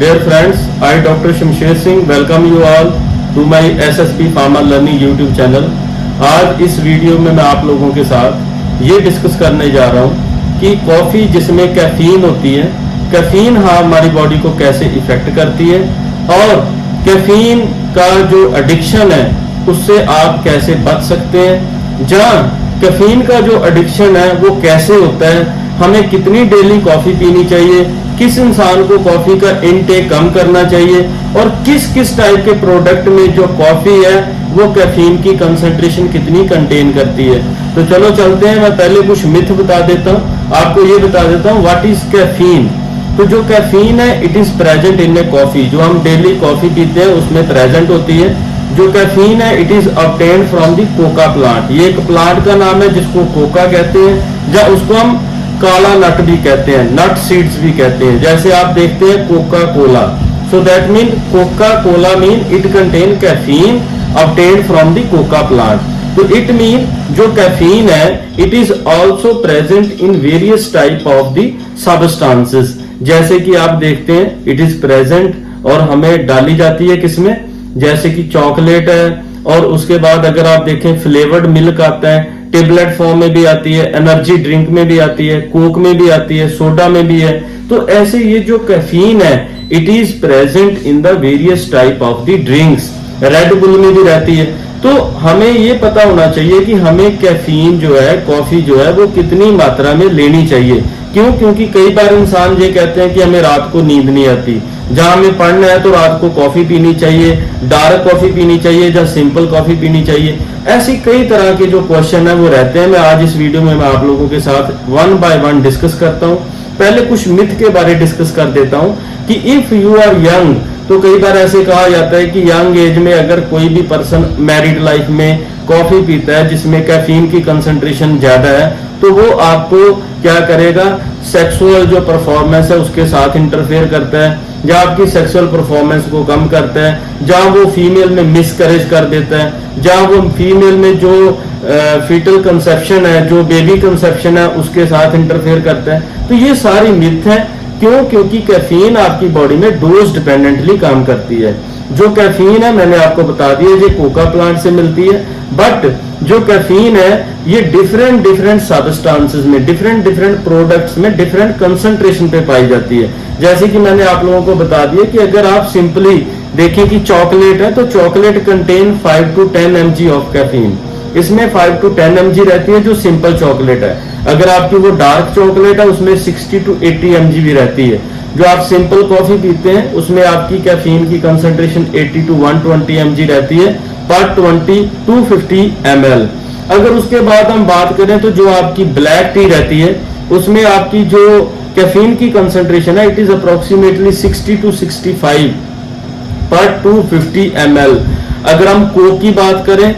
Dear friends, I Dr. Shamsher Singh welcome you all to my SSP Pharma Learning YouTube channel। आज इस video में मैं आप लोगों के साथ ये डिस्कस करने जा रहा हूँ कि कॉफ़ी जिसमें कैफीन होती है, कैफीन हमारी बॉडी को कैसे इफेक्ट करती है और कैफीन का जो एडिक्शन है उससे आप कैसे बच सकते हैं। जहाँ कैफीन का जो एडिक्शन है वो कैसे होता है, हमें कितनी डेली कॉफ़ी पीनी चाहिए, किस इंसान को कॉफी का इनटेक कम करना चाहिए और किस किस टाइप के प्रोडक्ट में जो कॉफी है वो कैफीन की कंसंट्रेशन कितनी कंटेन करती है। तो चलो चलते हैं। मैं पहले कुछ मिथ बता देता हूँ, आपको ये बता देता हूँ व्हाट इज कैफीन। तो जो कैफीन है it is present in A coffee, जो हम डेली कॉफी पीते हैं उसमें प्रेजेंट होती है। जो कैफीन है it is obtained from the Coca plant, ये एक प्लांट का नाम है जिसको कोका कहते हैं, या उसको हम काला नट भी कहते हैं, नट सीड्स भी कहते हैं। जैसे आप देखते हैं Coca Cola, so that mean Coca Cola mean it contain caffeine obtained from the Coca plant. तो इट मीन जो कैफीन है it is also present in various type of the substances. जैसे कि आप देखते हैं इट इज प्रेजेंट और हमें डाली जाती है किसमें, जैसे कि चॉकलेट है, और उसके बाद अगर आप देखें फ्लेवर्ड मिल्क आता है, टेबलेट फॉर्म में भी आती है, एनर्जी ड्रिंक में भी आती है, कोक में भी आती है, सोडा में भी है। तो ऐसे ये जो कैफीन है it is present in the various type of the drinks, red bull में भी रहती है। तो हमें ये पता होना चाहिए कि हमें कैफीन जो है, कॉफी जो है वो कितनी मात्रा में लेनी चाहिए। क्यों? क्योंकि कई बार इंसान ये कहते हैं कि हमें रात को नींद नहीं आती, जहां हमें पढ़ना है तो रात को कॉफी पीनी चाहिए, डार्क कॉफी पीनी चाहिए या सिंपल कॉफी पीनी चाहिए। ऐसी कई तरह के जो क्वेश्चन है वो रहते हैं। मैं आज इस वीडियो में मैं आप लोगों के साथ वन बाय वन डिस्कस करता हूं। पहले कुछ मिथ के बारे डिस्कस कर देता हूं कि इफ यू आर यंग, तो कई बार ऐसे कहा जाता है कि यंग एज में अगर कोई भी पर्सन मैरिड लाइफ में कॉफी पीता है जिसमें कैफीन की कंसंट्रेशन ज्यादा है, तो वो आपको क्या करेगा, सेक्सुअल जो परफॉर्मेंस है उसके साथ इंटरफेयर करता है, या आपकी सेक्सुअल परफॉर्मेंस को कम करता है, जहां वो फीमेल में मिसकरेज कर देता है, जहां वो फीमेल में जो फीटल कंसेप्शन है, जो बेबी कंसेप्शन है उसके साथ इंटरफेयर करता है। तो ये सारी मिथ है। क्यों? क्योंकि कैफीन आपकी बॉडी में डोज डिपेंडेंटली काम करती है। जो कैफीन है मैंने आपको बता दिया ये कोका प्लांट से मिलती है, बट जो कैफीन है ये डिफरेंट सब्सटेंसेस में, डिफरेंट प्रोडक्ट्स में डिफरेंट कंसंट्रेशन पे पाई जाती है। जैसे कि मैंने आप लोगों को बता दिया कि अगर आप सिंपली देखें कि चॉकलेट है तो chocolate contain 5 to 10 mg of caffeine, इसमें 5 to 10 mg रहती है जो सिंपल चॉकलेट है। अगर आपकी वो डार्क चॉकलेट है उसमें 60 to 80 mg भी रहती है। जो आप सिंपल कॉफी पीते हैं उसमें आपकी कैफीन की कंसंट्रेशन 80 to 120 mg रहती है पर 20 to 50 ml। अगर उसके बाद हम बात करें तो जो आपकी ब्लैक टी रहती है उसमें आपकी जो कैफीन की कंसंट्रेशन है इट इज अप्रोक्सीमेटली 60 to 65 पर 250 ml। अगर हम कोक की बात करें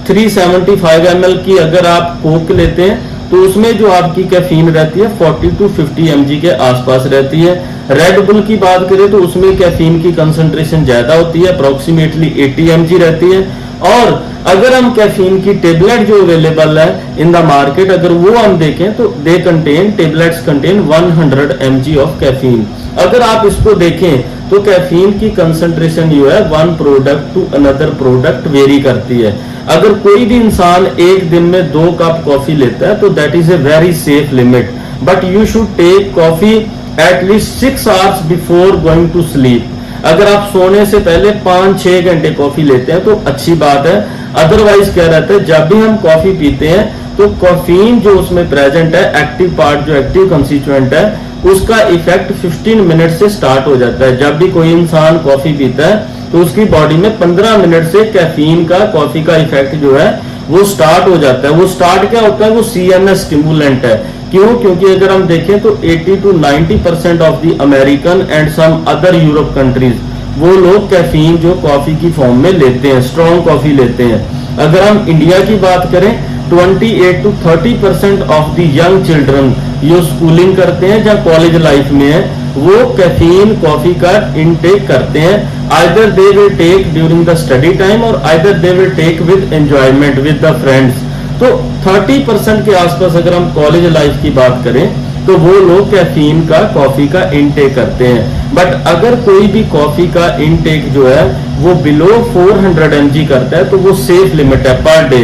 375 ml की अगर आप कोक लेते हैं तो उसमें जो आपकी कैफीन रहती है 40 to 50 mg के आसपास रहती है। रेड बुल की बात करें तो उसमें कैफीन की कंसंट्रेशन ज्यादा होती है, अप्रोक्सीमेटली 80 mg रहती है। और अगर हम कैफीन की टेबलेट जो अवेलेबल है इन द मार्केट अगर वो हम देखें तो they contain, tablets contain 100 mg of caffeine. अगर आप इसको देखें तो कैफीन की कंसंट्रेशन जो है one product to another product vary करती है। अगर कोई भी इंसान एक दिन में 2 कप कॉफी लेता है तो that is a very safe limit, but you should take coffee at least 6 hours before going to sleep. अगर आप सोने से पहले 5-6 घंटे कॉफी लेते हैं तो अच्छी बात है। अदरवाइज क्या रहता है, जब भी हम कॉफी पीते हैं तो कैफीन जो उसमें प्रेजेंट है, एक्टिव पार्ट जो एक्टिव कंस्टिट्यूएंट है, उसका इफेक्ट 15 मिनट से स्टार्ट हो जाता है। जब भी कोई इंसान कॉफी पीता है तो उसकी बॉडी में 15 मिनट से कैफीन का, कॉफी का इफेक्ट जो है वो स्टार्ट हो जाता है। वो स्टार्ट क्या होता है, वो CNS स्टिमुलेंट है। क्यों? क्योंकि अगर हम देखें तो 80 to 90% of the American and some other Europe countries वो लोग कैफीन जो कॉफी की फॉर्म में लेते हैं, स्ट्रॉन्ग कॉफी लेते हैं। अगर हम इंडिया की बात करें 28 to 30% of the young children जो स्कूलिंग करते हैं या कॉलेज लाइफ में है वो कैफीन कॉफी का इनटेक करते हैं। Either they will take during the study time or either they will take with enjoyment with the friends. तो 30% के आसपास अगर हम कॉलेज लाइफ की बात करें तो वो लोग कैफीन का कॉफी का इनटेक करते हैं। बट अगर कोई भी कॉफी का इनटेक जो है वो बिलो 400 mg करता है तो वो सेफ लिमिट है पर डे।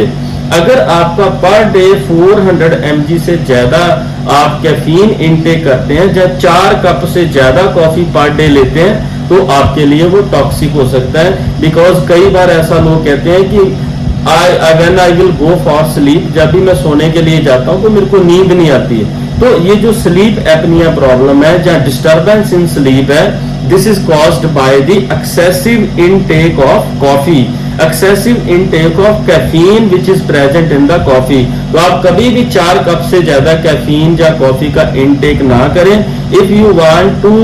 अगर आपका पर डे 400 mg से ज्यादा आप कैफीन इनटेक करते हैं या 4 कप से ज्यादा कॉफी पर डे लेते हैं तो आपके लिए वो टॉक्सिक हो सकता है। बिकॉज कई बार ऐसा लोग कहते हैं कि when I will go for sleep, जब भी मैं सोने के लिए जाता हूं तो मेरे को नींद नहीं आती है। तो ये जो स्लीप एपनिया प्रॉब्लम है या डिस्टर्बेंस इन स्लीप है, this is caused by the excessive intake of coffee, excessive intake of caffeine which is present in the coffee. तो आप कभी भी 4 कप से ज्यादा कैफीन या कॉफी का इनटेक ना करें if you want to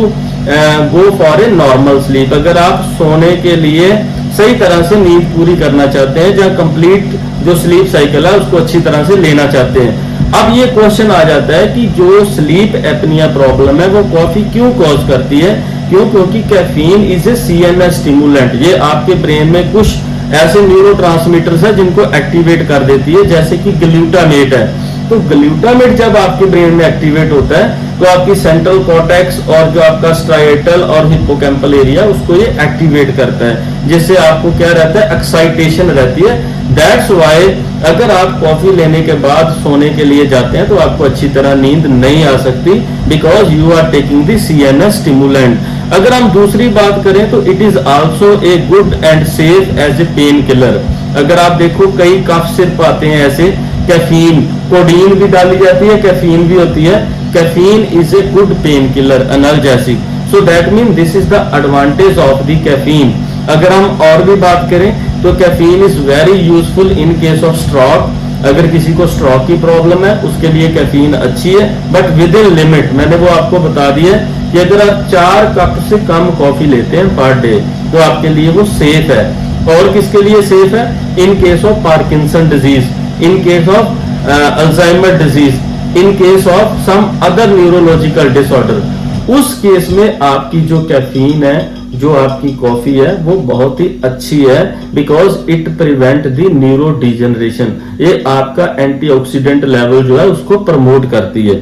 go for a normal sleep. अगर आप सोने के लिए सही तरह से नींद पूरी करना चाहते हैं या कंप्लीट जो स्लीप साइकिल है उसको अच्छी तरह से लेना चाहते हैं। अब ये क्वेश्चन आ जाता है कि जो स्लीप एपनिया प्रॉब्लम है वो कॉफी क्यों कॉज करती है? क्योंकि caffeine is a CNS stimulant. ये आपके ब्रेन में कुछ ऐसे न्यूरोट्रांसमीटर्स है जिनको एक्टिवेट कर देती है, जैसे कि ग्लूटामेट है। तो ग्लूटामेट जब आपके ब्रेन में एक्टिवेट होता है तो आपकी सेंट्रल कॉर्टेक्स और जो आपका स्ट्राइटल और हिप्पोकैम्पल एरिया उसको ये एक्टिवेट करता है, जिससे आपको क्या रहता है, एक्साइटेशन रहती है। दैट्स वाई अगर आप कॉफी लेने के बाद सोने के लिए जाते हैं तो आपको अच्छी तरह नींद नहीं आ सकती, because you are taking the CNS stimulant. अगर हम दूसरी बात करें तो it is also a good and safe as a painkiller. अगर आप देखो कई कफ सिरप आते हैं ऐसे, कैफीन कोडीन भी डाली जाती है, कैफीन भी होती है। Caffeine is a good pain killer, analgesic. So that mean this is the advantage of the caffeine. अगर हम और भी बात करें तो caffeine is very useful in case of stroke. अगर किसी को स्ट्रोक की प्रॉब्लम है उसके लिए कैफीन अच्छी है, बट विद इन लिमिट। मैंने वो आपको बता दिया कि अगर आप 4 कप से कम कॉफी लेते हैं पर डे तो आपके लिए वो सेफ है। और किसके लिए सेफ है? In case of Parkinson disease, in case of Alzheimer disease, in case of some other neurological disorder. उस केस में आपकी जो कैफीन है, जो आपकी कॉफी है, वो बहुत ही अच्छी है, because it prevent the neuro degeneration. ये आपका एंटीऑक्सीडेंट लेवल जो है उसको प्रमोट करती है।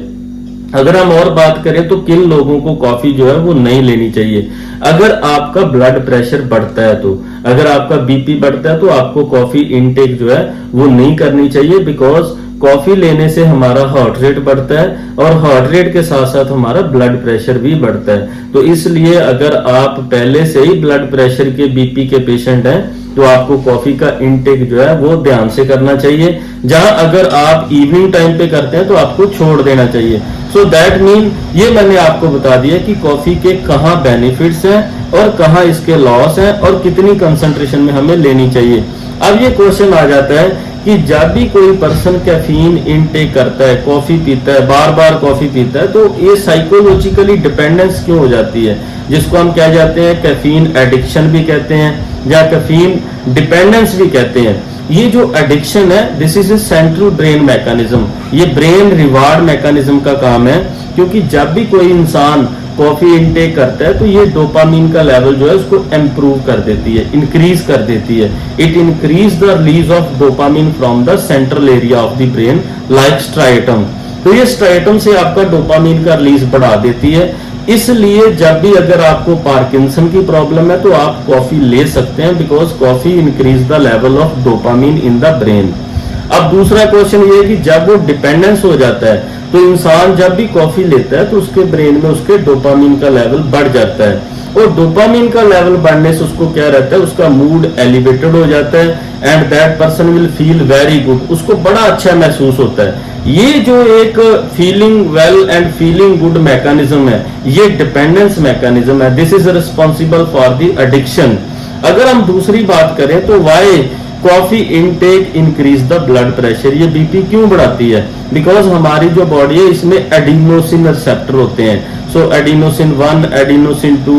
अगर हम और बात करें तो किन लोगों को कॉफी जो है वो नहीं लेनी चाहिए? अगर आपका ब्लड प्रेशर बढ़ता है, तो अगर आपका बीपी बढ़ता है तो आपको कॉफी इनटेक जो है वो नहीं करनी चाहिए, बिकॉज कॉफी लेने से हमारा हार्ट रेट बढ़ता है और हार्ट रेट के साथ साथ हमारा ब्लड प्रेशर भी बढ़ता है। तो इसलिए अगर आप पहले से ही ब्लड प्रेशर के, बीपी के पेशेंट हैं तो आपको कॉफी का इनटेक जो है वो ध्यान से करना चाहिए। जहां अगर आप इवनिंग टाइम पे करते हैं तो आपको छोड़ देना चाहिए। सो दैट मीन ये मैंने आपको बता दिया कि कॉफी के कहाँ बेनिफिट्स हैं और कहाँ इसके लॉस हैं और कितनी कंसंट्रेशन में हमें लेनी चाहिए। अब ये क्वेश्चन आ जाता है कि जब भी कोई पर्सन कैफीन इनटेक करता है, कॉफी पीता है, बार बार कॉफी पीता है, तो ये साइकोलॉजिकली डिपेंडेंस क्यों हो जाती है, जिसको हम क्या जाते हैं, कैफीन एडिक्शन भी कहते हैं या कैफीन डिपेंडेंस भी कहते हैं। ये जो एडिक्शन है, this is a central brain mechanism. ये ब्रेन रिवार्ड मैकेनिज्म का काम है, क्योंकि जब भी कोई इंसान कॉफी इनटेक करता है तो ये डोपामीन का लेवल जो है उसको इंप्रूव कर देती है, इंक्रीज कर देती है। It increase the release of dopamine from the central area of the brain like striatum. तो ये स्ट्राइटम से आपका डोपामीन का रिलीज बढ़ा देती है। इसलिए जब भी अगर आपको पार्किंसन की प्रॉब्लम है तो आप कॉफी ले सकते हैं, because coffee increase the level of dopamine in the brain. अब दूसरा क्वेश्चन ये है कि जब वो डिपेंडेंस हो जाता है तो इंसान जब भी कॉफी लेता है तो उसके ब्रेन में उसके डोपामीन का लेवल बढ़ जाता है, और डोपामीन का लेवल बढ़ने से उसको क्या रहता है, उसका मूड एलिवेटेड हो जाता है and that person will feel very good. उसको बड़ा अच्छा महसूस होता है। ये जो एक feeling well and feeling good mechanism है, ये डिपेंडेंस मैकेनिज्म है। This is responsible for the addiction. अगर हम दूसरी बात करें तो why coffee intake increase the blood pressure, ये बीपी क्यों बढ़ाती है? बिकॉज हमारी जो बॉडी है इसमें एडिनोसिन रिसेप्टर होते हैं। सो एडिनोसिन 1, एडिनोसिन 2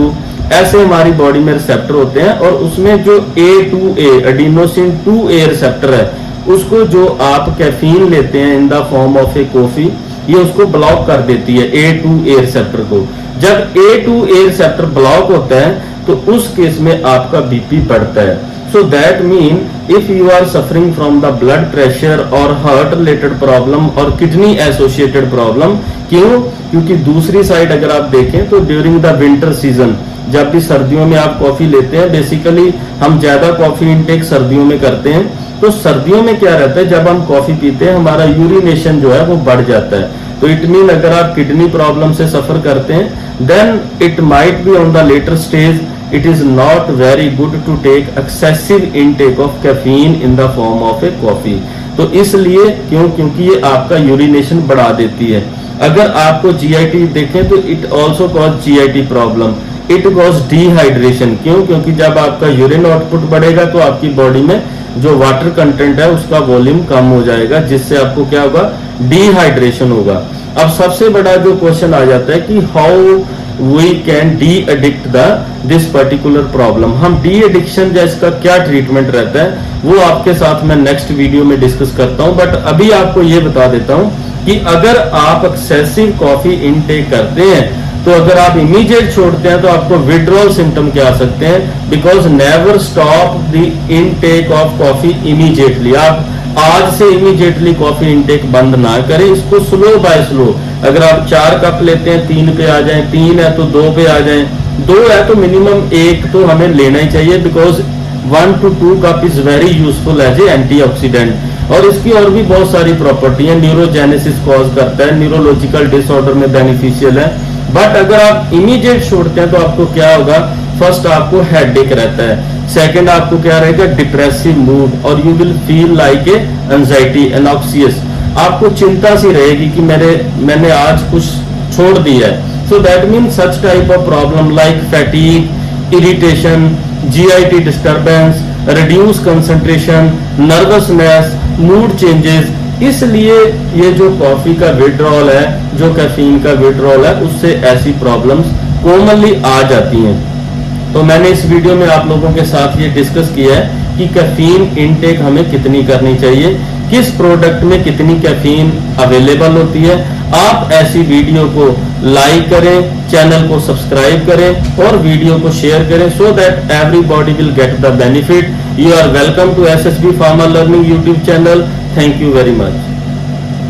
ऐसे हमारी बॉडी में रिसेप्टर होते हैं, और उसमें जो A2A एडिनोसिन 2A रिसेप्टर है, उसको जो आप कैफीन लेते हैं in the form of A coffee, ये उसको ब्लॉक कर देती है A2A रिसेप्टर को। जब A2A रिसेप्टर ब्लॉक होता है तो उस केस में आपका बीपी बढ़ता है। So that mean if you are suffering from the blood pressure or heart related problem or kidney associated problem, क्यों? क्योंकि दूसरी साइड अगर आप देखें तो ड्यूरिंग द विंटर सीजन, जब भी सर्दियों में आप कॉफी लेते हैं, बेसिकली हम ज्यादा कॉफी इनटेक सर्दियों में करते हैं। तो सर्दियों में क्या रहता है, जब हम कॉफी पीते हैं हमारा यूरिनेशन जो है वो बढ़ जाता है। तो इट मीन अगर आप किडनी प्रॉब्लम से सफर करते हैं, then it might be on the later stage, it is not very good to take excessive intake of caffeine in the form of a coffee। तो इसलिए क्योंकि ये आपका यूरिनेशन बढ़ा देती है। अगर आपको GIT देखें तो it also cause GIT problem, it cause dehydration. क्योंकि जब आपका यूरिन आउटपुट बढ़ेगा तो आपकी बॉडी में जो वाटर कंटेंट है उसका वॉल्यूम कम हो जाएगा, जिससे आपको क्या होगा, डिहाइड्रेशन होगा। अब सबसे बड़ा जो क्वेश्चन आ जाता है कि how we can de addict this particular problem. हम डी एडिक्शन या इसका क्या ट्रीटमेंट रहता है वो आपके साथ मैं नेक्स्ट वीडियो में डिस्कस करता हूं। बट अभी आपको ये बता देता हूं कि अगर आप एक्सेसिव कॉफी इनटेक करते हैं तो अगर आप इमीडिएट छोड़ते हैं तो आपको विड्रॉल सिम्टम क्या आ सकते हैं। Because never stop the intake of coffee immediately. आप आज से इमीडिएटली कॉफी इनटेक बंद ना करें, इसको स्लो बाय स्लो। अगर आप 4 कप लेते हैं 3 पे आ जाएं, 3 है तो 2 पे आ जाएं, 2 है तो मिनिमम 1 तो हमें लेना ही चाहिए। Because 1 to 2 cup is very useful as an antioxidant. और इसकी और भी बहुत सारी प्रॉपर्टी है, न्यूरोजेनेसिस कॉज करता है, न्यूरोलॉजिकल डिसऑर्डर में बेनिफिशियल है। बट अगर आप इमीडिएट छोड़ते हैं तो आपको क्या होगा, फर्स्ट आपको हेडेक रहता है, सेकंड आपको क्या रहेगा, डिप्रेसिव मूड, और you will feel like a anxiety, anxious. आपको चिंता सी रहेगी कि मैंने आज कुछ छोड़ दिया है। So that mean such type of problem like fatigue, irritation, GIT disturbance, reduce concentration, nervousness, mood changes. इसलिए ये जो कॉफी का विड्रॉल है, जो कैफीन का विड्रॉल है, उससे ऐसी प्रॉब्लम्स कॉमनली आ जाती हैं। तो मैंने इस वीडियो में आप लोगों के साथ ये डिस्कस किया है कि कैफीन इनटेक हमें कितनी करनी चाहिए, किस प्रोडक्ट में कितनी कैफीन अवेलेबल होती है। आप ऐसी वीडियो को लाइक करें, चैनल को सब्सक्राइब करें और वीडियो को शेयर करें, so that everybody will get the benefit. You are welcome to SSB farmer learning YouTube channel. Thank you very much.